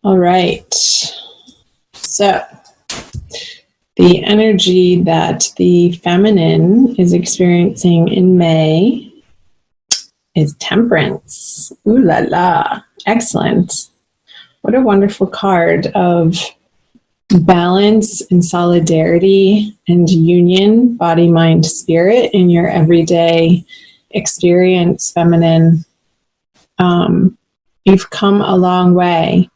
All right. So the energy that the feminine is experiencing in May is temperance. Ooh la la. Excellent. What a wonderful card of balance and solidarity and union, body, mind, spirit in your everyday experience, feminine. You've come a long way,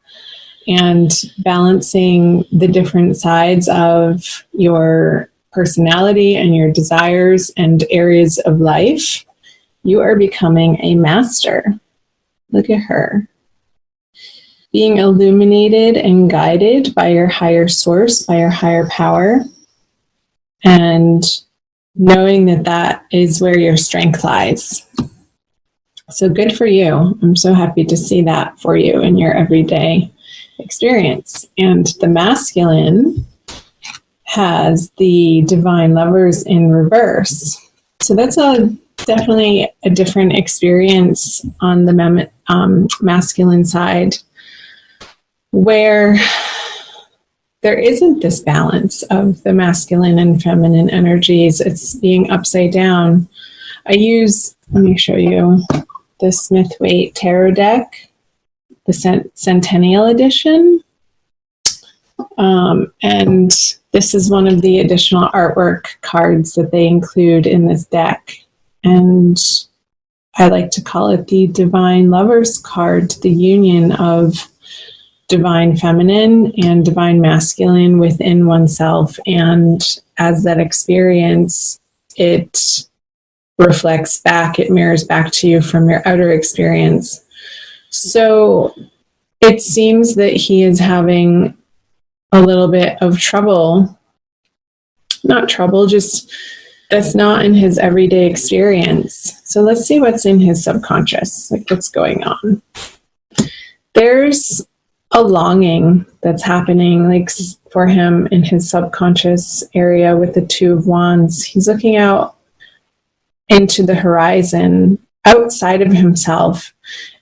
and balancing the different sides of your personality and your desires and areas of life, you are becoming a master. Look at her. Being illuminated and guided by your higher source, by your higher power, and knowing that that is where your strength lies. So good for you. I'm so happy to see that for you in your everyday experience. And the masculine has the divine lovers in reverse. So that's definitely a different experience on the masculine side, where there isn't this balance of the masculine and feminine energies. It's being upside down. Let me show you the Smith-Waite Tarot deck, the Centennial Edition. And this is one of the additional artwork cards that they include in this deck. And I like to call it the Divine Lovers card, the union of divine feminine and divine masculine within oneself. And as that experience, it reflects back, it mirrors back to you from your outer experience. So it seems that he is having a little bit of trouble, not trouble, just that's not in his everyday experience. So let's see what's in his subconscious, like what's going on. There's a longing that's happening, like for him in his subconscious area with the Two of Wands. He's looking out into the horizon outside of himself.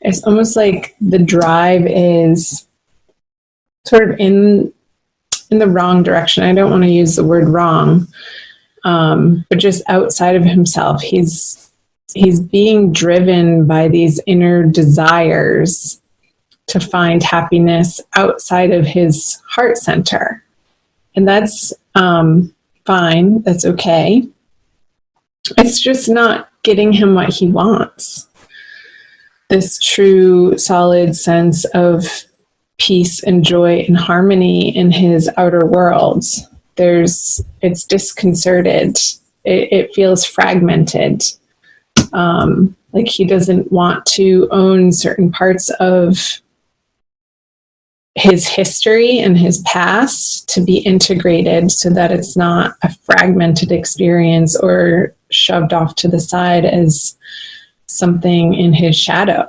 It's almost like the drive is sort of in the wrong direction. I don't want to use the word wrong, but just outside of himself. He's being driven by these inner desires to find happiness outside of his heart center. And that's fine. That's okay. It's just not getting him what he wants. This true, solid sense of peace and joy and harmony in his outer world. It's disconcerted. It feels fragmented. Like he doesn't want to own certain parts of his history and his past to be integrated so that it's not a fragmented experience or shoved off to the side as something in his shadow.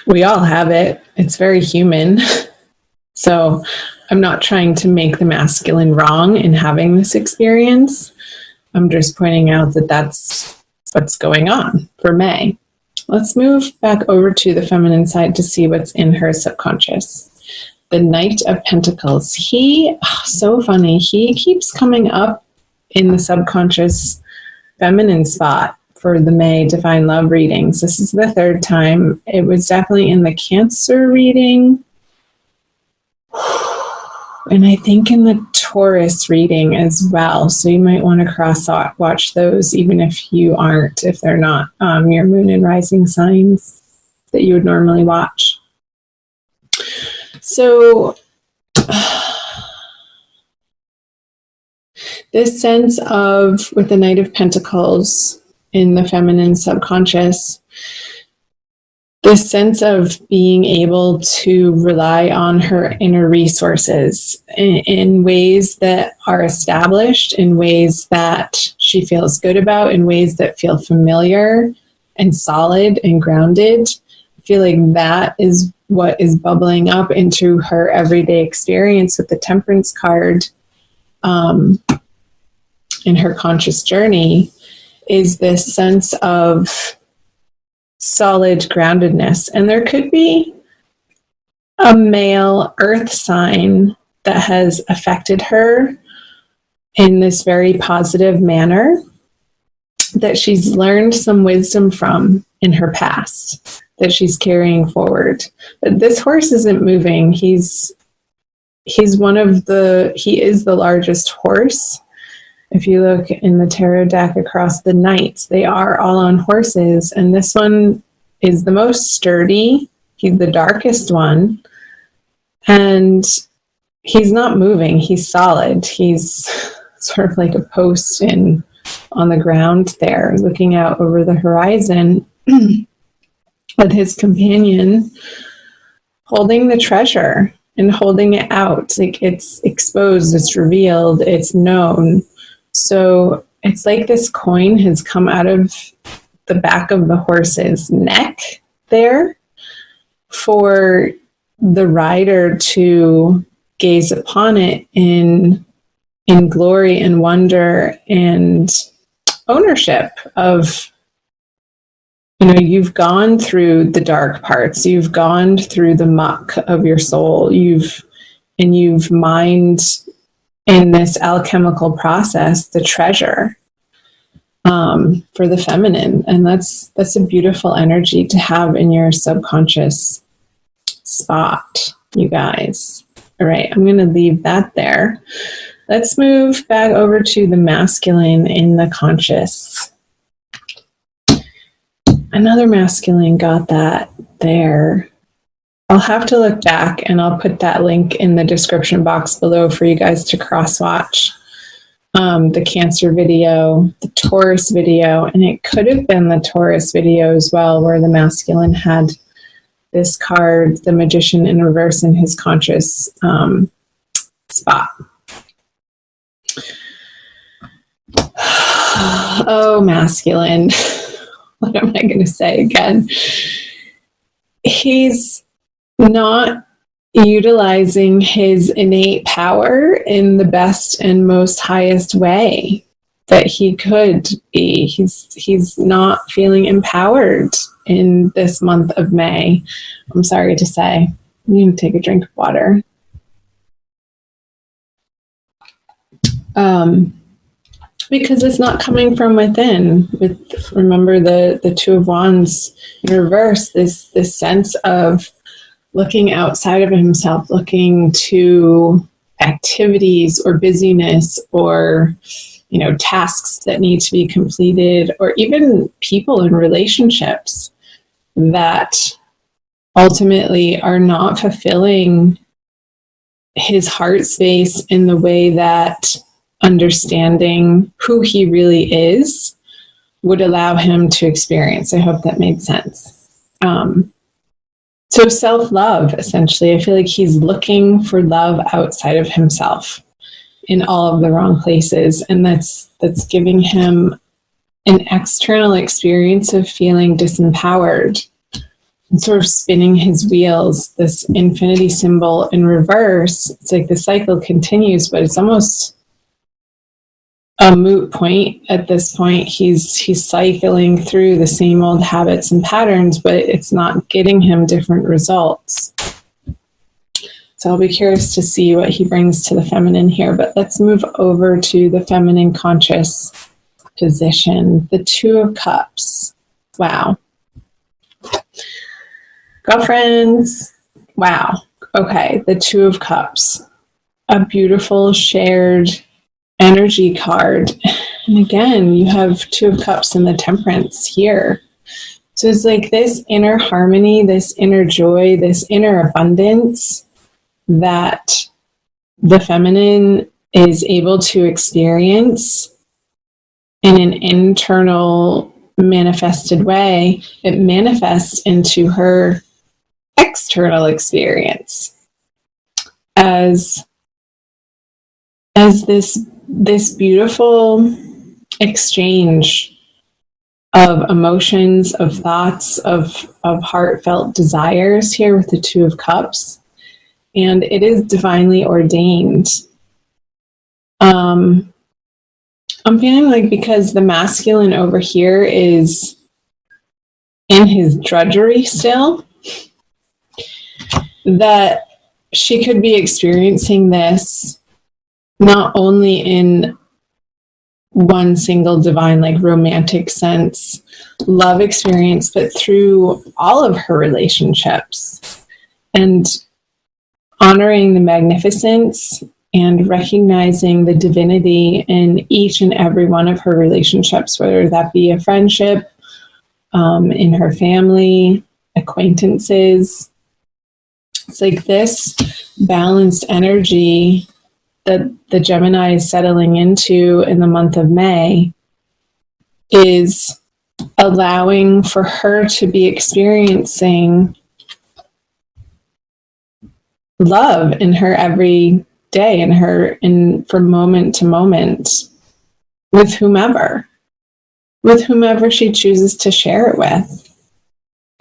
We all have it. It's very human. So I'm not trying to make the masculine wrong in having this experience. I'm just pointing out that that's what's going on for May. Let's move back over to the feminine side to see what's in her subconscious. The Knight of Pentacles. So funny. He keeps coming up in the subconscious feminine spot for the May Divine Love readings. This is the third time. It was definitely in the Cancer reading. And I think in the Taurus reading as well. So you might want to watch those, even if they're not your moon and rising signs that you would normally watch. So this sense of, with the Knight of Pentacles in the feminine subconscious, this sense of being able to rely on her inner resources in ways that are established, in ways that she feels good about, in ways that feel familiar and solid and grounded. I feel like that is what is bubbling up into her everyday experience with the Temperance card in her conscious journey, is this sense of solid groundedness. And there could be a male earth sign that has affected her in this very positive manner that she's learned some wisdom from in her past that she's carrying forward. But this horse isn't moving. He is the largest horse. If you look in the tarot deck across the knights, they are all on horses, and this one is the most sturdy. He's the darkest one, and he's not moving. He's solid. He's sort of like a post on the ground there, looking out over the horizon with his companion holding the treasure and holding it out. Like, it's exposed, it's revealed, it's known. So it's like this coin has come out of the back of the horse's neck there for the rider to gaze upon it in glory and wonder and ownership of, you've gone through the dark parts, you've gone through the muck of your soul, you've mined in this alchemical process the treasure for the feminine. And that's a beautiful energy to have in your subconscious spot, you guys. All right, I'm going to leave that there. Let's move back over to the masculine in the conscious. Another masculine got that there. I'll have to look back, and I'll put that link in the description box below for you guys to cross-watch the Cancer video, the Taurus video, and it could have been the Taurus video as well, where the masculine had this card, the Magician in reverse, in his conscious spot. Oh, masculine. What am I going to say again? He's not utilizing his innate power in the best and most highest way that he could be. He's not feeling empowered in this month of May. I'm sorry to say. I'm going to take a drink of water. Because it's not coming from within. Remember the Two of Wands in reverse, this sense of looking outside of himself, looking to activities or busyness or tasks that need to be completed, or even people in relationships that ultimately are not fulfilling his heart space in the way that understanding who he really is would allow him to experience. I hope that made sense. So self-love, essentially. I feel like he's looking for love outside of himself in all of the wrong places. And that's giving him an external experience of feeling disempowered and sort of spinning his wheels. This infinity symbol in reverse, it's like the cycle continues, but it's almost a moot point at this point. He's cycling through the same old habits and patterns, but it's not getting him different results. So I'll be curious to see what he brings to the feminine here, but let's move over to the feminine conscious position. The Two of Cups. Wow. Girlfriends. Wow. Okay, the Two of Cups. A beautiful shared energy card. And again, you have Two of Cups and the Temperance here. So it's like this inner harmony, this inner joy, this inner abundance that the feminine is able to experience in an internal manifested way. It manifests into her external experience as this beautiful exchange of emotions, of thoughts, of heartfelt desires here with the Two of Cups. And it is divinely ordained. I'm feeling like because the masculine over here is in his drudgery still, that she could be experiencing this not only in one single divine, like romantic sense, love experience, but through all of her relationships, and honoring the magnificence and recognizing the divinity in each and every one of her relationships, whether that be a friendship, in her family, acquaintances. It's like this balanced energy that the Gemini is settling into in the month of May is allowing for her to be experiencing love in her every day, from moment to moment, with whomever she chooses to share it with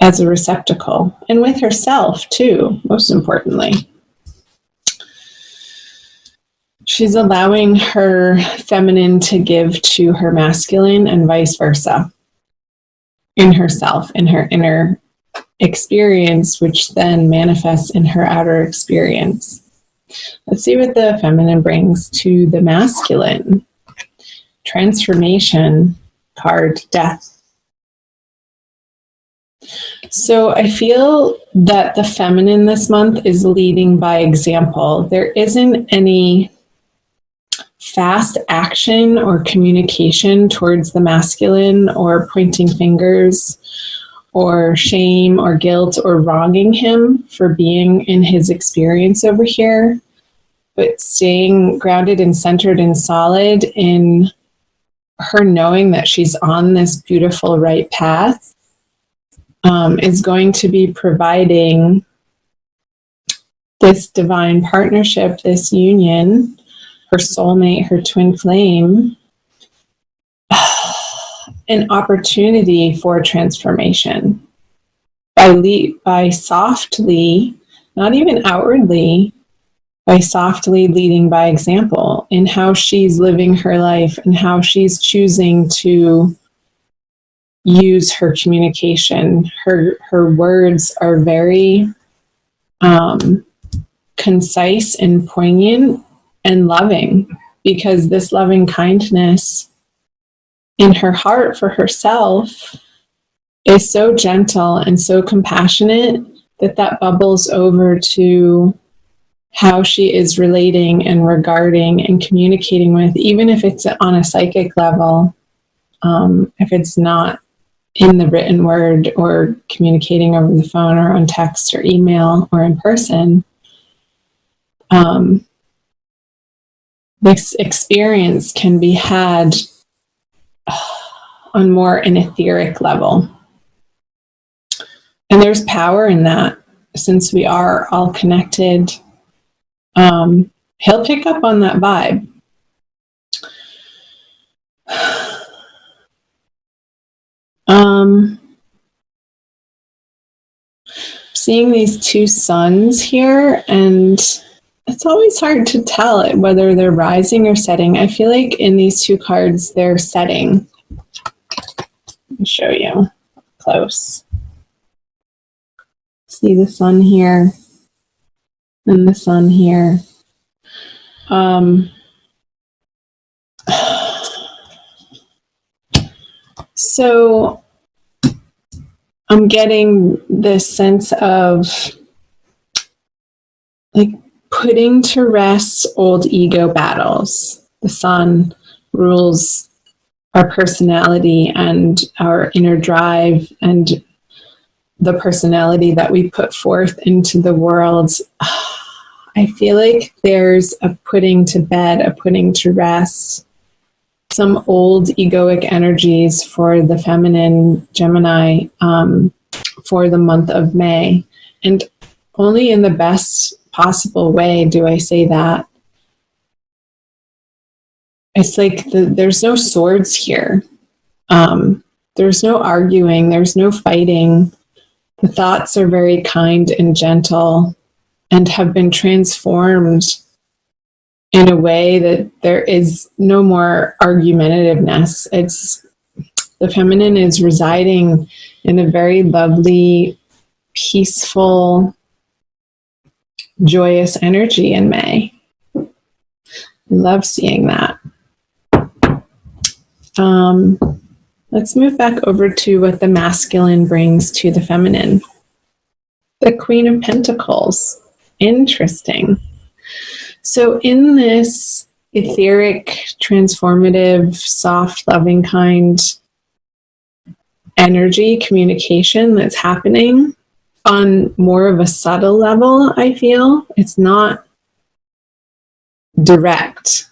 as a receptacle, and with herself too, most importantly. She's allowing her feminine to give to her masculine and vice versa in herself, in her inner experience, which then manifests in her outer experience. Let's see what the feminine brings to the masculine. Transformation card, Death. So I feel that the feminine this month is leading by example. There isn't any fast action or communication towards the masculine, or pointing fingers or shame or guilt or wronging him for being in his experience over here, but staying grounded and centered and solid in her knowing that she's on this beautiful right path, is going to be providing this divine partnership, this union, her soulmate, her twin flame, an opportunity for transformation by softly, not even outwardly, by softly leading by example in how she's living her life and how she's choosing to use her communication. Her words are very concise and poignant and loving, because this loving kindness in her heart for herself is so gentle and so compassionate that bubbles over to how she is relating and regarding and communicating with, even if it's on a psychic level, if it's not in the written word or communicating over the phone or on text or email or in person. This experience can be had on more an etheric level. And there's power in that, since we are all connected. He'll pick up on that vibe. Seeing these two suns here, and it's always hard to tell whether they're rising or setting. I feel like in these two cards, they're setting. Let me show you close. See the sun here and the sun here. So I'm getting this sense of like putting to rest old ego battles. The sun rules our personality and our inner drive and the personality that we put forth into the world. I feel like there's a putting to bed, a putting to rest, some old egoic energies for the feminine Gemini for the month of May. And only in the best possible way do I say that. It's like there's no swords here. There's no arguing. There's no fighting. The thoughts are very kind and gentle and have been transformed in a way that there is no more argumentativeness. It's The feminine is residing in a very lovely, peaceful, joyous energy in May. I love seeing that. Let's move back over to what the masculine brings to the feminine. The Queen of Pentacles. Interesting. So in this etheric, transformative, soft, loving, kind energy, communication that's happening on more of a subtle level, I feel. It's not direct.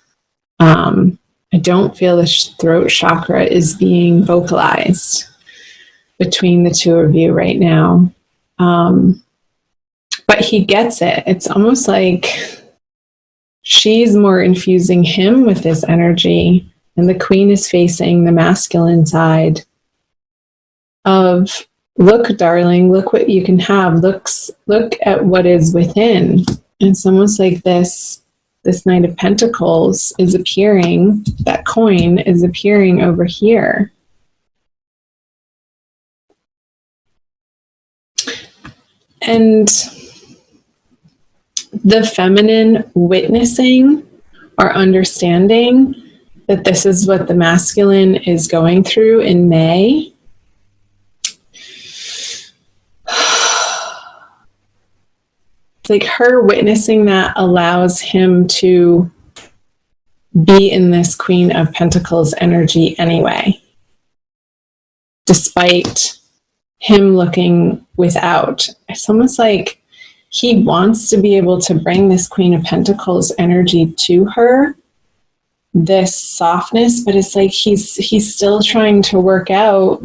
I don't feel the throat chakra is being vocalized between the two of you right now. But he gets it. It's almost like she's more infusing him with this energy, and the Queen is facing the masculine side of, look, darling, look what you can have. Look at what is within. And it's almost like this Knight of Pentacles is appearing, that coin is appearing over here. And the feminine witnessing or understanding that this is what the masculine is going through in May. Like her witnessing that allows him to be in this Queen of Pentacles energy anyway, despite him looking without. It's almost like he wants to be able to bring this Queen of Pentacles energy to her, this softness, but it's like he's still trying to work out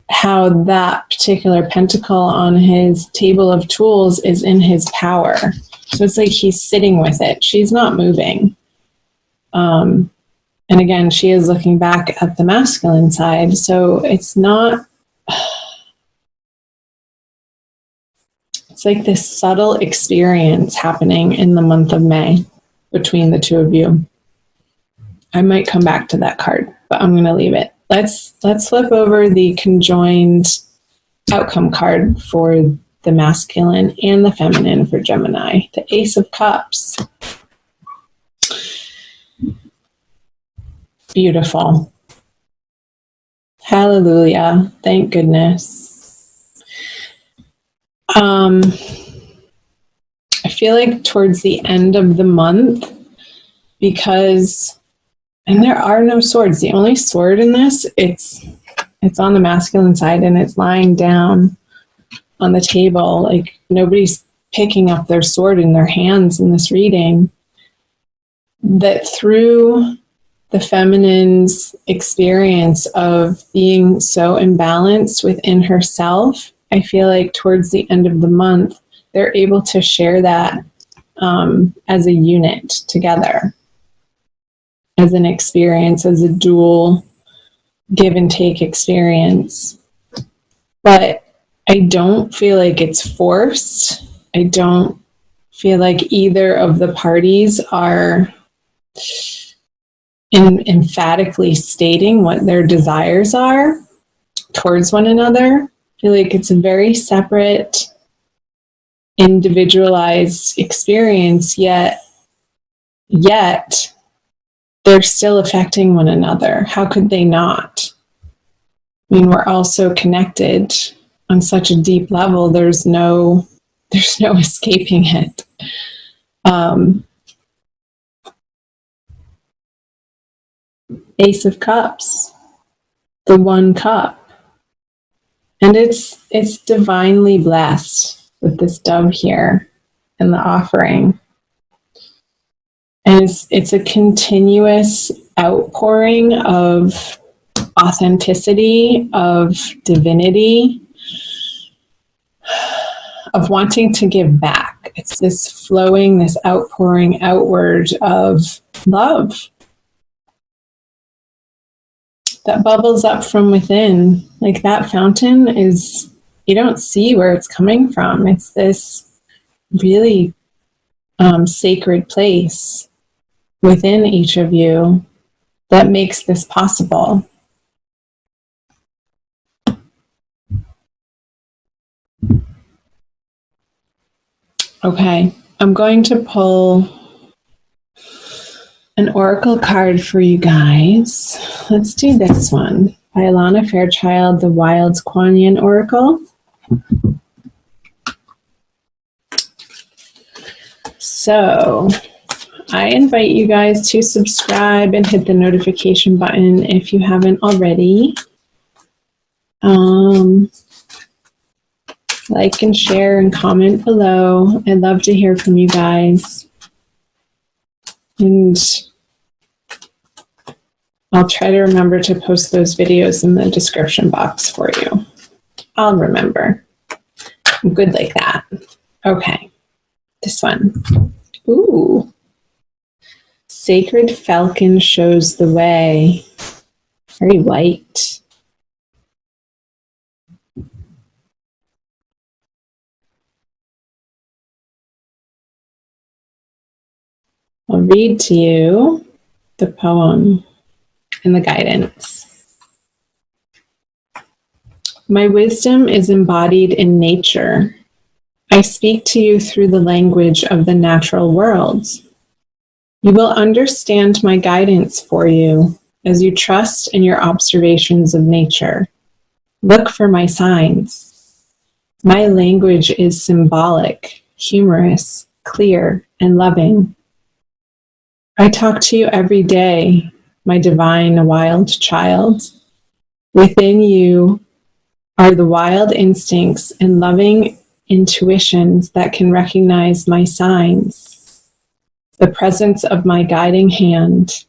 how that particular pentacle on his table of tools is in his power. So it's like he's sitting with it. She's not moving. And again, she is looking back at the masculine side. So it's not, it's like this subtle experience happening in the month of May between the two of you. I might come back to that card, but I'm going to leave it. Let's flip over the conjoined outcome card for the masculine and the feminine for Gemini. The Ace of Cups. Beautiful. Hallelujah. Thank goodness. I feel like towards the end of the month, because, and there are no swords. The only sword in this, it's on the masculine side and it's lying down on the table. Like nobody's picking up their sword in their hands in this reading. That through the feminine's experience of being so imbalanced within herself, I feel like towards the end of the month, they're able to share that as a unit together, as an experience, as a dual give and take experience. But I don't feel like it's forced. I don't feel like either of the parties are emphatically stating what their desires are towards one another. I feel like it's a very separate, individualized experience, yet they're still affecting one another. How could they not? I mean, we're all so connected on such a deep level. There's no escaping it. Ace of Cups, the one cup. And it's divinely blessed with this dove here and the offering. And it's a continuous outpouring of authenticity, of divinity, of wanting to give back. It's this flowing, this outpouring outward of love that bubbles up from within. Like that fountain is, you don't see where it's coming from. It's this really sacred place within each of you that makes this possible. Okay, I'm going to pull an oracle card for you guys. Let's do this one by Alana Fairchild, the Wild Kuan Yin Oracle. So I invite you guys to subscribe and hit the notification button if you haven't already. Like and share and comment below. I'd love to hear from you guys. And I'll try to remember to post those videos in the description box for you. I'll remember. I'm good like that. Okay, this one. Ooh. Sacred Falcon shows the way. Very white. I'll read to you the poem and the guidance. My wisdom is embodied in nature. I speak to you through the language of the natural world. You will understand my guidance for you as you trust in your observations of nature. Look for my signs. My language is symbolic, humorous, clear, and loving. I talk to you every day, my divine wild child. Within you are the wild instincts and loving intuitions that can recognize my signs, the presence of my guiding hand.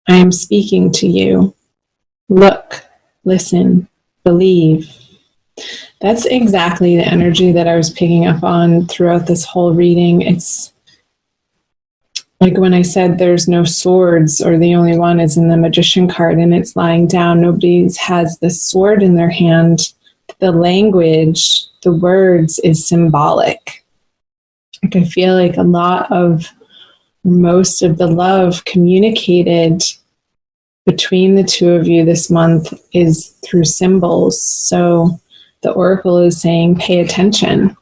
I am speaking to you. Look, listen, believe. That's exactly the energy that I was picking up on throughout this whole reading. It's like when I said there's no swords, or the only one is in the Magician card and it's lying down. Nobody has the sword in their hand. The language, the words is symbolic. Like I feel like a lot of, most of the love communicated between the two of you this month is through symbols. So the oracle is saying, pay attention.